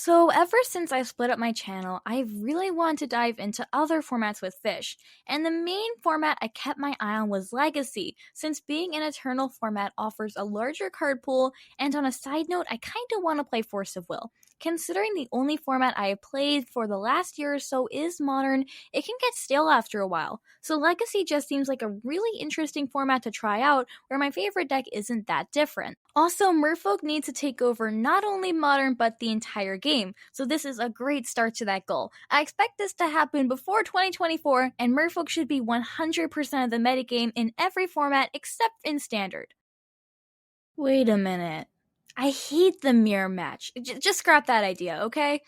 So ever since I split up my channel, I really wanted to dive into other formats with Fish, and the main format I kept my eye on was Legacy, since being an Eternal format offers a larger card pool, and on a side note, I kinda want to play Force of Will. Considering the only format I have played for the last year or so is Modern, it can get stale after a while, so Legacy just seems like a really interesting format to try out, where my favorite deck isn't that different. Also, merfolk need to take over not only Modern but the entire game, so this is a great start to that goal. I expect this to happen before 2024, and merfolk should be 100% of the metagame in every format except in Standard. Wait a minute. I hate the mirror match. Just scrap that idea, okay?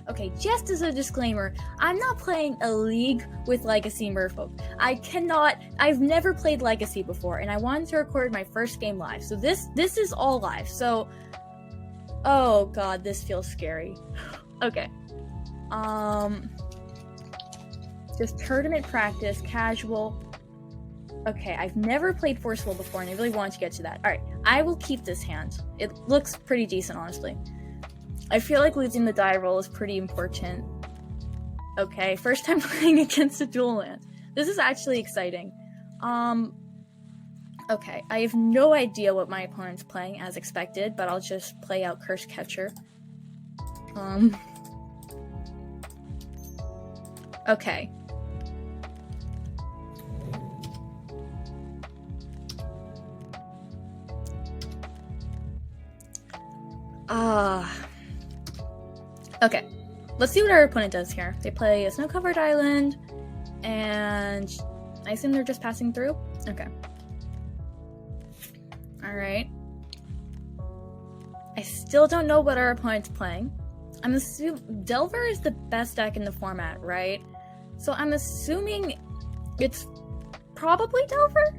Okay, just as a disclaimer, I'm not playing a league with Legacy merfolk. I've never played Legacy before, and I wanted to record my first game live, so this is all live, so... Oh god, this feels scary. Okay. Just tournament practice, casual. Okay, I've never played Force of Will before, and I really wanted to get to that. Alright, I will keep this hand. It looks pretty decent, honestly. I feel like losing the die roll is pretty important. Okay, first time playing against a dual land. This is actually exciting. Okay, I have no idea what my opponent's playing as expected, but I'll just play out Curse Catcher. Okay. Okay, let's see what our opponent does here. They play a snow-covered island, and I assume they're just passing through? Okay. Alright. I still don't know what our opponent's playing. I'm assuming Delver is the best deck in the format, right? So I'm assuming it's probably Delver?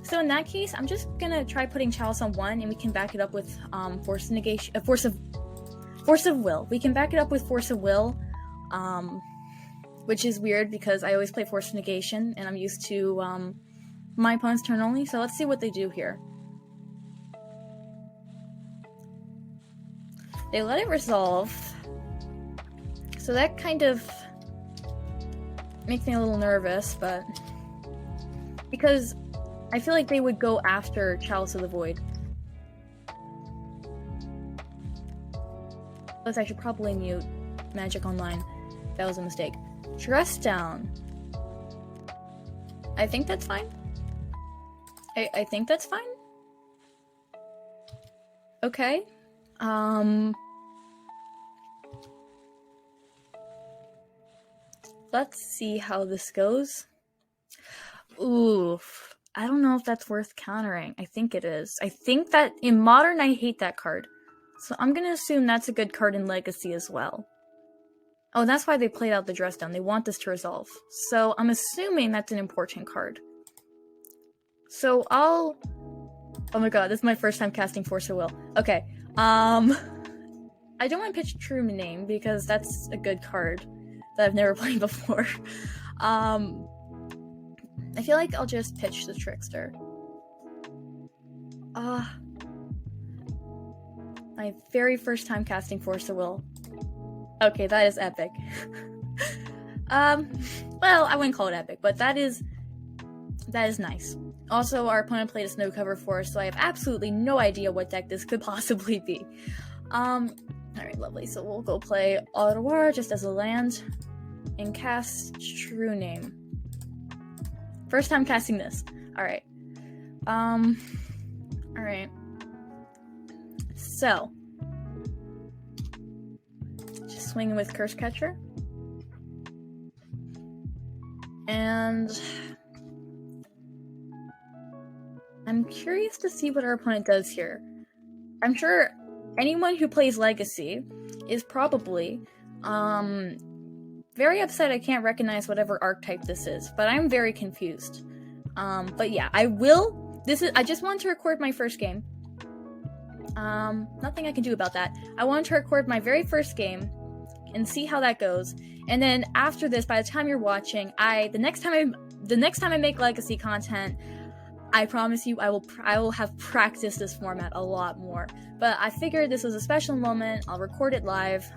So in that case, I'm just gonna try putting Chalice on 1, and we can back it up with, Force of Will. We can back it up with Force of Will, which is weird because I always play Force of Negation, and I'm used to, my opponent's turn only, so let's see what they do here. They let it resolve, so that kind of makes me a little nervous, but... because I feel like they would go after Chalice of the Void. Plus, I should probably mute Magic Online. That was a mistake. Dress down. I think that's fine. I think that's fine. Okay. Let's see how this goes. Oof. I don't know if that's worth countering. I think it is. I think that in Modern, I hate that card. So I'm gonna assume that's a good card in Legacy as well. Oh, that's why they played out the dress down. They want this to resolve. So I'm assuming that's an important card. So I'll... Oh my god, this is my first time casting Force of Will. Okay, I don't want to pitch True Name because that's a good card that I've never played before. I feel like I'll just pitch the Trickster. My very first time casting Force of Will. Okay, that is epic. Well, I wouldn't call it epic, but that is nice. Also, our opponent played a snow cover for us, so I have absolutely no idea what deck this could possibly be. Alright, lovely. So we'll go play Ottawa just as a land and cast True Name. First time casting this. Alright. Alright. So. Just swinging with Curse Catcher. And I'm curious to see what our opponent does here. I'm sure anyone who plays Legacy is probably very upset I can't recognize whatever archetype this is, but I'm very confused. But yeah, I just want to record my first game. Nothing I can do about that. I wanted to record my very first game and see how that goes. And then after this, by the time you're watching, the next time I make legacy content, I promise you I will have practiced this format a lot more. But I figured this was a special moment. I'll record it live.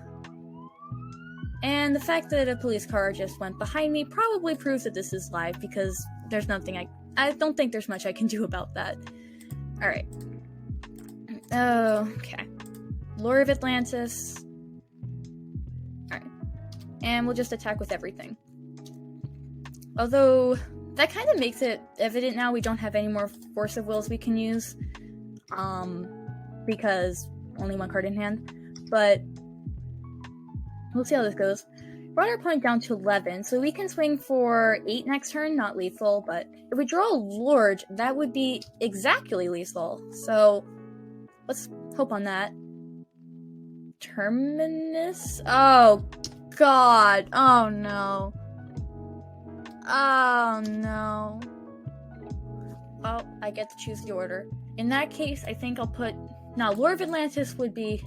And the fact that a police car just went behind me probably proves that this is live, because there's nothing I don't think there's much I can do about that. Alright. Okay. Lure of Atlantis. Alright. And we'll just attack with everything. Although, that kind of makes it evident now we don't have any more Force of Wills we can use. Because only one card in hand. But we'll see how this goes. Brought our opponent down to 11, so we can swing for 8 next turn, not lethal, but if we draw a Lord, that would be exactly lethal. So, let's hope on that. Terminus? Oh, God. Oh, no. Oh, no. Oh, I get to choose the order. In that case, I think I'll put... Now, Lure of Atlantis would be...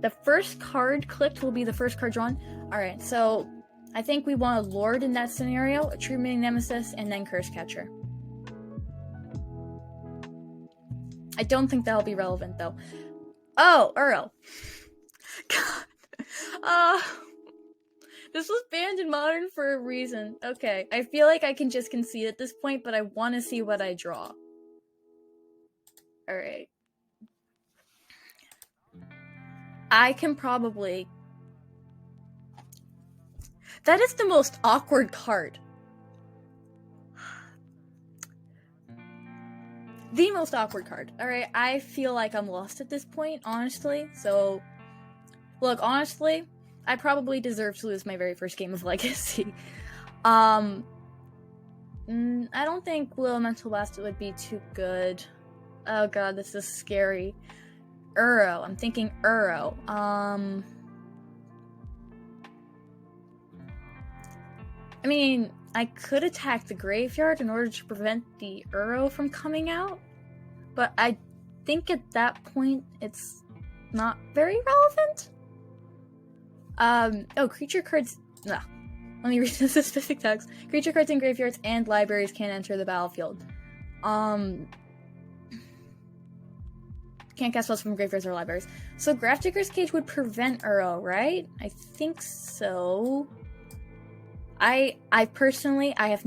The first card clicked will be the first card drawn. Alright, so I think we want a Lord in that scenario, a True Meaning Nemesis, and then Curse Catcher. I don't think that'll be relevant, though. Oh, Uro. God. This was banned in Modern for a reason. Okay, I feel like I can just concede at this point, but I want to see what I draw. Alright. I can probably... That is the most awkward card. The most awkward card. Alright, I feel like I'm lost at this point, honestly. So, look, honestly, I probably deserve to lose my very first game of Legacy. I don't think Will Elemental Blast would be too good. Oh god, this is scary. Uro. I'm thinking Uro. I mean, I could attack the graveyard in order to prevent the Uro from coming out, but I think at that point it's not very relevant. Oh, creature cards... Nah. Let me read the specific text. Creature cards in graveyards and libraries can't enter the battlefield. Can't cast spells from graveyards or libraries. So Grafdigger's Cage would prevent Uro, right? I think so. I personally, I've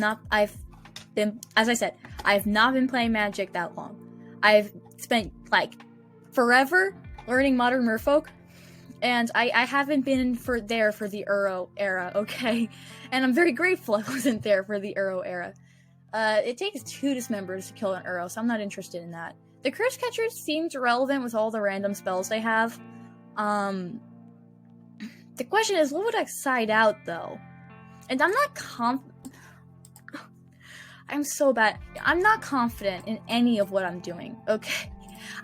been, as I said, I have not been playing Magic that long. I've spent, like, forever learning Modern Merfolk, and I haven't been there for the Uro era, okay? And I'm very grateful I wasn't there for the Uro era. It takes 2 dismembers to kill an Uro, so I'm not interested in that. The Curse Catcher seems relevant with all the random spells they have. The question is, what would I side out, though? And I'm not I'm so bad. I'm not confident in any of what I'm doing, okay?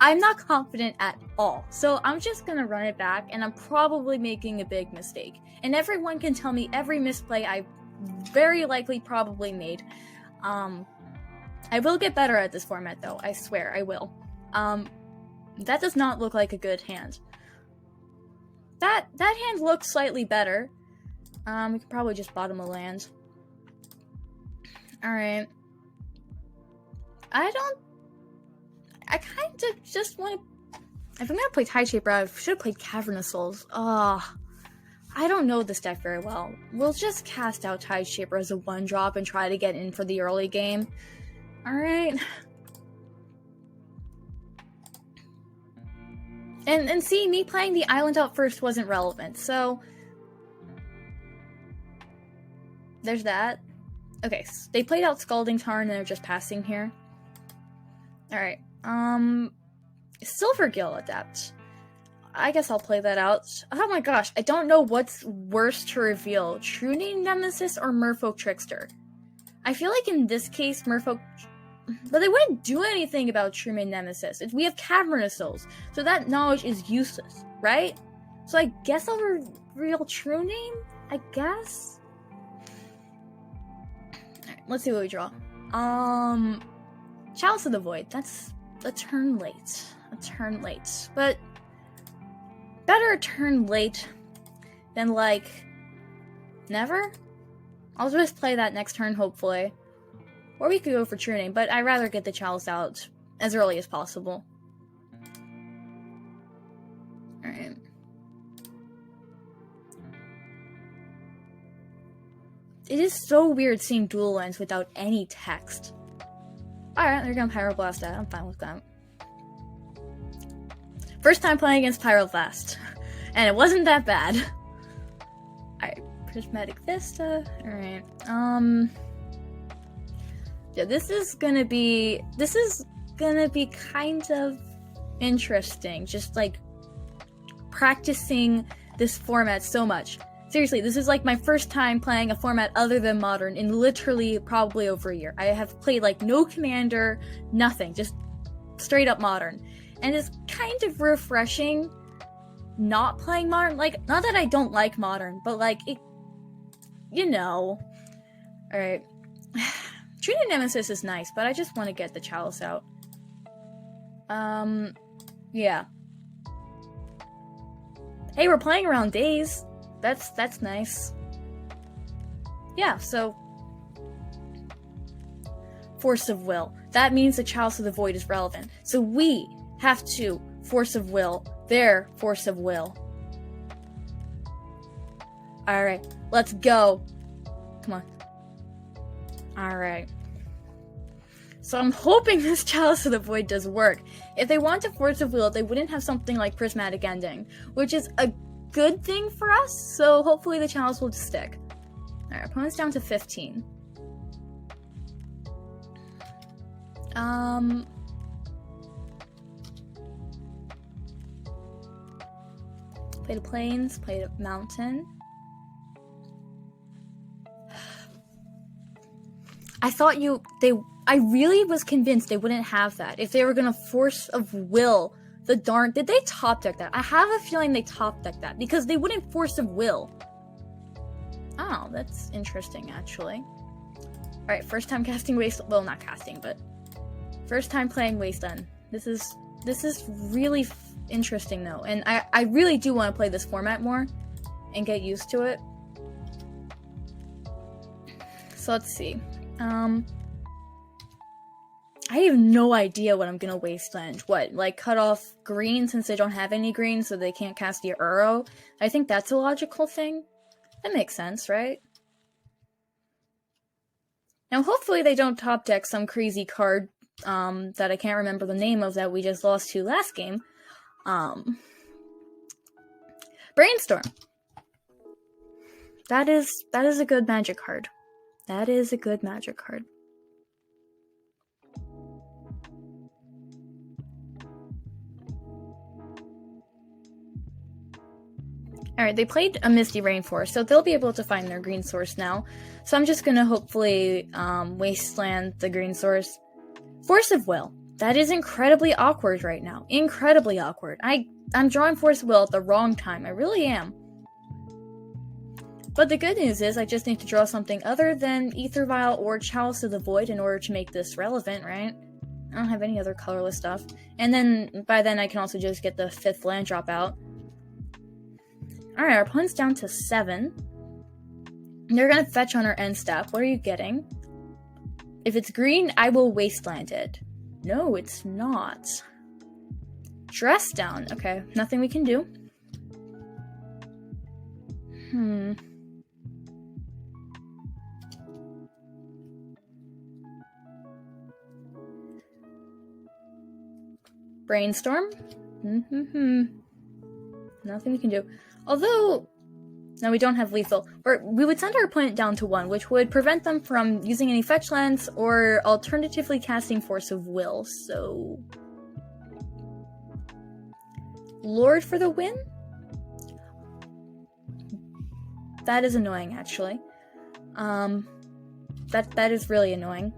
I'm not confident at all. So I'm just gonna run it back, and I'm probably making a big mistake. And everyone can tell me every misplay I very likely probably made. I will get better at this format, though. I swear, I will. That does not look like a good hand. That hand looks slightly better. We could probably just bottom a land. Alright. I kind of just want to... If I'm gonna play Tideshaper, I should have played Cavern of Souls. I don't know this deck very well. We'll just cast out Tideshaper as a 1-drop and try to get in for the early game. Alright. And see, me playing the island out first wasn't relevant, so... There's that. Okay, so they played out Scalding Tarn and they're just passing here. Alright, Silvergill Adept. I guess I'll play that out. Oh my gosh, I don't know what's worse to reveal. True Name Nemesis or Merfolk Trickster? I feel like in this case, Merfolk... But they wouldn't do anything about True Name Nemesis. We have Cavernous Souls, so that knowledge is useless, right? So I guess I'll reveal True Name? I guess? Alright, let's see what we draw. Chalice of the Void. That's a turn late. A turn late. But better a turn late than, like, never? I'll just play that next turn, hopefully. Or we could go for True Name, but I'd rather get the Chalice out as early as possible. Alright. It is so weird seeing dual lands without any text. Alright, they're gonna Pyroblast that. I'm fine with that. First time playing against Pyroblast. And it wasn't that bad. Alright, Prismatic Vista. Alright, yeah, this is gonna be kind of interesting. Just, like, practicing this format so much. Seriously, this is like my first time playing a format other than Modern in literally probably over a year. I have played like no Commander, nothing, just straight up Modern. And it's kind of refreshing not playing Modern. Like, not that I don't like Modern, but like, it, you know. Alright. Treating Nemesis is nice, but I just want to get the Chalice out. Yeah. Hey, we're playing around days. That's nice. Yeah, so Force of Will. That means the Chalice of the Void is relevant. So we have to Force of Will their Force of Will. Alright, let's go. Come on. Alright. So I'm hoping this Chalice of the Void does work. If they want to Force of Will, they wouldn't have something like Prismatic Ending, which is a good thing for us, so hopefully the Chalice will stick. Alright, opponent's down to 15. Play the Plains, play the Mountain. I really was convinced they wouldn't have that. If they were gonna Force of Will the darn... Did they top deck that? I have a feeling they top decked that, because they wouldn't Force of Will. Oh, that's interesting, actually. Alright, first time casting Wasteland... Well, not casting, but... First time playing Wasteland. This is really interesting, though. And I really do want to play this format more and get used to it. So let's see. I have no idea what I'm gonna Wasteland. What, like cut off green since they don't have any green so they can't cast the Uro? I think that's a logical thing. That makes sense, right? Now hopefully they don't top deck some crazy card that I can't remember the name of that we just lost to last game. Brainstorm. That is a good Magic card. That is a good Magic card. Alright, they played a Misty Rainforest, so they'll be able to find their green source now. So I'm just gonna hopefully Wasteland the green source. Force of Will. That is incredibly awkward right now. Incredibly awkward. I'm drawing Force of Will at the wrong time. I really am. But the good news is I just need to draw something other than Ether Vial or Chalice of the Void in order to make this relevant, right? I don't have any other colorless stuff. And then, by then I can also just get the 5th land drop out. Alright, our opponent's down to 7. They're gonna fetch on our end step. What are you getting? If it's green, I will Wasteland it. No, it's not. Dress down. Okay, nothing we can do. Brainstorm. Nothing we can do. Although, no, we don't have lethal. Or we would send our opponent down to 1, which would prevent them from using any fetch lands or alternatively casting Force of Will. So, Lord for the win? That is annoying, actually. That is really annoying.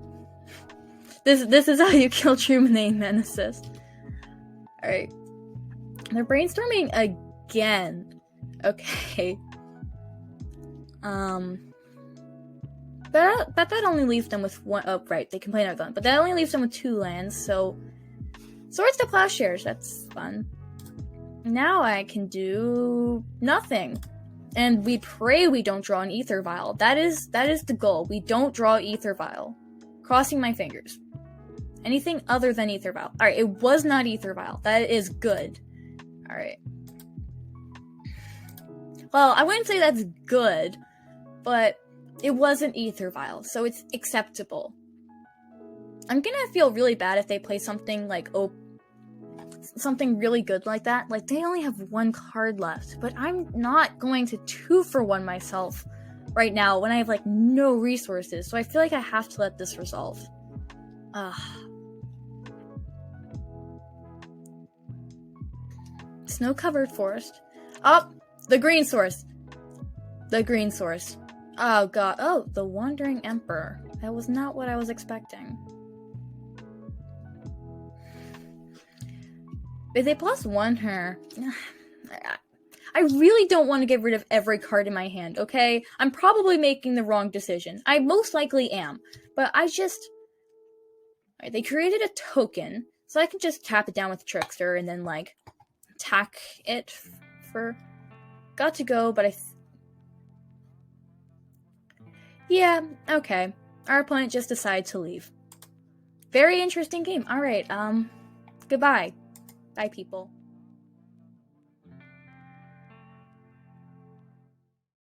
This is how you kill Trumanane Nemesis. Alright. They're brainstorming again. Okay. That only leaves them with 1. Oh, right, they can play another one. But that only leaves them with 2 lands, so Swords to Plowshares, that's fun. Now I can do nothing. And we pray we don't draw an Ether Vial. That is the goal. We don't draw Ether Vial. Crossing my fingers. Anything other than Ether Vial. Alright, it was not Ether Vial. That is good. Alright. Well, I wouldn't say that's good, but it wasn't Ether Vial, so it's acceptable. I'm gonna feel really bad if they play something like something really good like that. Like, they only have one card left, but I'm not going to 2-for-1 myself right now when I have, like, no resources, so I feel like I have to let this resolve. Snow-covered forest. Oh! The green source! The green source. Oh god. Oh, the Wandering Emperor. That was not what I was expecting. If they +1 her... I really don't want to get rid of every card in my hand, okay? I'm probably making the wrong decision. I most likely am. But I just... Alright, they created a token, so I can just tap it down with Trickster and then, like, attack it for... Got to go, but yeah, okay. Our opponent just decided to leave. Very interesting game. Alright, goodbye. Bye, people.